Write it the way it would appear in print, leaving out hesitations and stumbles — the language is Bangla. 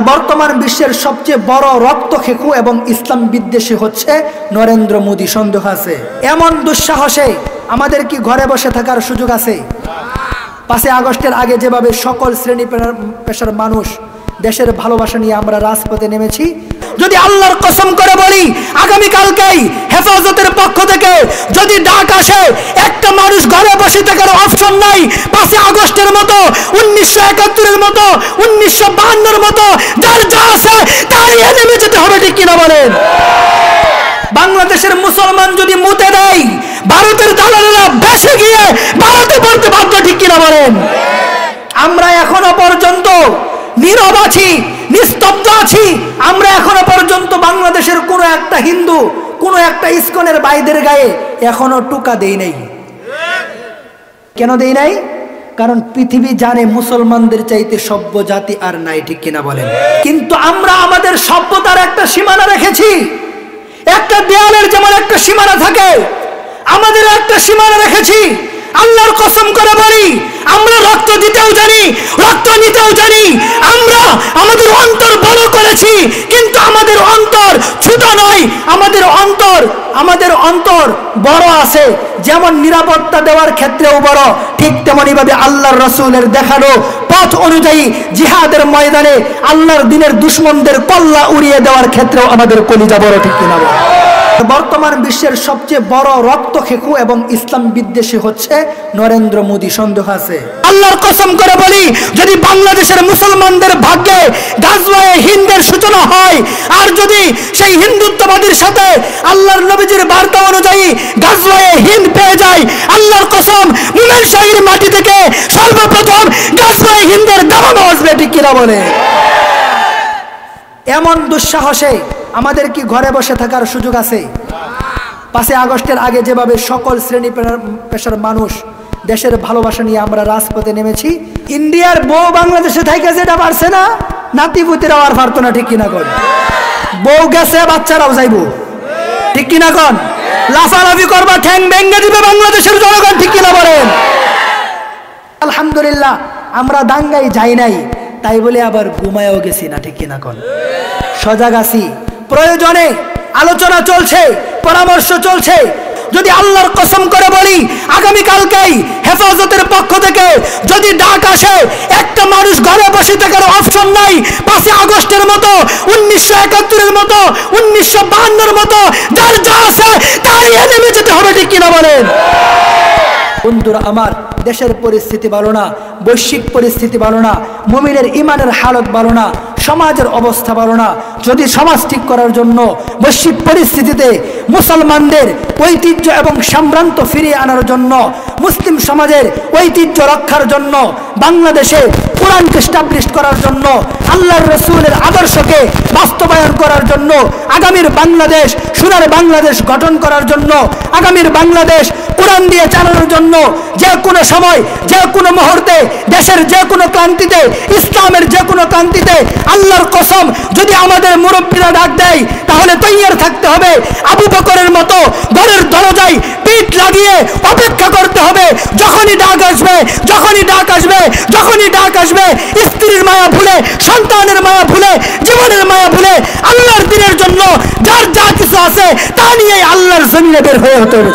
বর্তমান বিশ্বের সবচেয়ে বড় রক্তখেকু এবং ইসলাম বিদ্বেষী হচ্ছে নরেন্দ্র মোদী। সন্দেহ আছে? এমন দুঃসাহসে আমাদের কি ঘরে বসে থাকার সুযোগ আছে? 5 আগস্টের আগে যেভাবে সকল শ্রেণী পেশার মানুষ দেশের ভালোবাসা নিয়ে আমরা রাজপথে নেমেছি, যদি আল্লাহর কসম করে বলি আগামীকালকেই হেফাজতের পক্ষ থেকে যদি ডাক আসে, একটা মানুষ ঘরে বসে থাকার অপশন নাই। 5 আগস্টের মতো, 1971-এর মতো, 1952-এর মতো যার যা আছে তাই নেমে যেতে হবে। ঠিক কিনা বলেন? বাংলাদেশের মুসলমান যদি মুতে দেয়, ভারতের দালালেরা বেশি গিয়ে ভারতে পড়তে বাধ্য। ঠিক কিনা বলেন? আমরা এখনো পর্যন্ত নীরব আছি, নিস্তব্ধ আছি। আমরা এখনো পর্যন্ত বাংলাদেশের কোনো একটা হিন্দু, কোনো একটা ইস্কনের ভাইদের গায়ে এখনো টুকা দেই নাই। কেন দেই নাই? কারণ পৃথিবী জানে মুসলমানদের চাইতে সভ্য জাতি আর নাই। ঠিক কিনা বলেন? কিন্তু আমরা আমাদের সভ্যতার একটা সীমানা রেখেছি। একটা দেয়ালের যেমন একটা সীমানা থাকে, আমাদের একটা সীমানা রেখেছি। আল্লাহর কসম করে বলি, আমরা রক্ত দিতেও জানি, রক্ত নিতেও জানি। আমরা আমাদের অন্তর বড় করেছি, কিন্তু আমাদের অন্তর ছোট নয়। আমাদের অন্তর বড় আছে। যেমন নিরাপত্তা দেওয়ার ক্ষেত্রেও বড়, ঠিক তেমনি ভাবে আল্লাহর রাসূলের দেখানো পথ অনুযায়ী জিহাদের ময়দানে আল্লাহর দ্বীনের দুশমনদের কল্লা উড়িয়ে দেওয়ার ক্ষেত্রেও আমাদের কলিজা বড়। ঠিক কিনা? বর্তমান বিশ্বের সবচেয়ে বড় রক্তখেকু এবং ইসলাম বিদ্বেষী হচ্ছে নরেন্দ্র মোদী। সন্দেহ আছে? আল্লাহর কসম করে বলি, যদি বাংলাদেশের মুসলমানদের ভাগ্যে গাজওয়ায়ে হিন্দের সূচনা হয়, আর যদি সেই হিন্দুত্ববাদীর সাথে আল্লাহর নবীজির বার্তা অনুযায়ী গাজওয়ায়ে হিন্দ পেয়ে যায়, আল্লাহর কসম মুমিন শাহীর মাটি থেকে সর্বপ্রথম গাজওয়ায়ে হিন্দের দাবানো আসবে। ঠিক কিনা বলে? এমন দুঃসাহসে আমাদের কি ঘরে বসে থাকার সুযোগ আছে? 5 আগস্টের আগে যেভাবে সকল শ্রেণী পেশার মানুষ দেশের ভালোবাসা নিয়ে আমরা রাজপথে নেমেছি, ইন্ডিয়ার বউ বাংলাদেশে থেকে যেটা পারছে না, নাতিপুতিরাও আর পারতো না। ঠিক কিনা কন? বউ গেছে, বাচ্চারাও যাইবো। ঠিক কিনা কন? লাফালাফি করবা, ঠ্যাং ভেঙে দিবে বাংলাদেশের জনগণ। ঠিক কিনা বলেন? আলহামদুলিল্লাহ আমরা দাঙ্গায় যাই নাই, তাই বলে আবার ঘুমায়ও গেছি না। ঠিক কিনা কন? সজাগ আছি। প্রয়োজনে আলোচনা চলছে, পরামর্শ চলছে। যদি আল্লাহর কসম করে বলি আগামীকালকেই হেফাজতের পক্ষ থেকে যদি ডাক আসে, একটা মানুষ ঘরে বসে থাকার অপশন নাই। 5 আগস্টের মতো, 1971-এর মতো, 1952-এর মতো যার যা আছে তাই নেমে যেতে হবে। ঠিক কিনা বলেন? বন্ধুরা আমার, দেশের পরিস্থিতি ভালো না, বৈশ্বিক পরিস্থিতি ভালো না, মুমিনের ইমানের হালত ভালো না, সমাজের অবস্থা ভালো না। যদি সমাজ ঠিক করার জন্য বৈশ্বিক পরিস্থিতিতে মুসলমানদের ঐতিহ্য এবং সম্ভ্রান্ত ফিরিয়ে আনার জন্য, মুসলিম সমাজের ঐতিহ্য রক্ষার জন্য, বাংলাদেশে কোরআনকে স্টাবলিশ করার জন্য, আল্লাহর রাসূলের আদর্শকে বাস্তবায়ন করার জন্য, আগামীর বাংলাদেশ সোনার বাংলাদেশ গঠন করার জন্য, আগামীর বাংলাদেশ কোরআন দিয়ে চালানোর জন্য যে কোনো সময়, যে কোনো মুহূর্তে, দেশের যে কোনো ক্রান্তিতে, ইসলামের যে কোনো ক্রান্তিতে আল্লাহর কসম যদি আমাদের মুরব্বীরা ডাক দেয়, তাহলে তৈয়ার থাকতে হবে। আবু বকরের মতো ঘরের দরজায় পিঠ লাগিয়ে অপেক্ষা করতে হবে। যখনই ডাক আসবে, যখনই ডাক আসবে, যখনই ডাক আসবে, স্ত্রীর মায়া ভুলে, সন্তানের মায়া ভুলে, জীবনের মায়া ভুলে আল্লাহর দ্বীনের জন্য যার যা কিছু আছে তা নিয়ে আল্লাহর জমিনে বের হয়ে হতে হবে।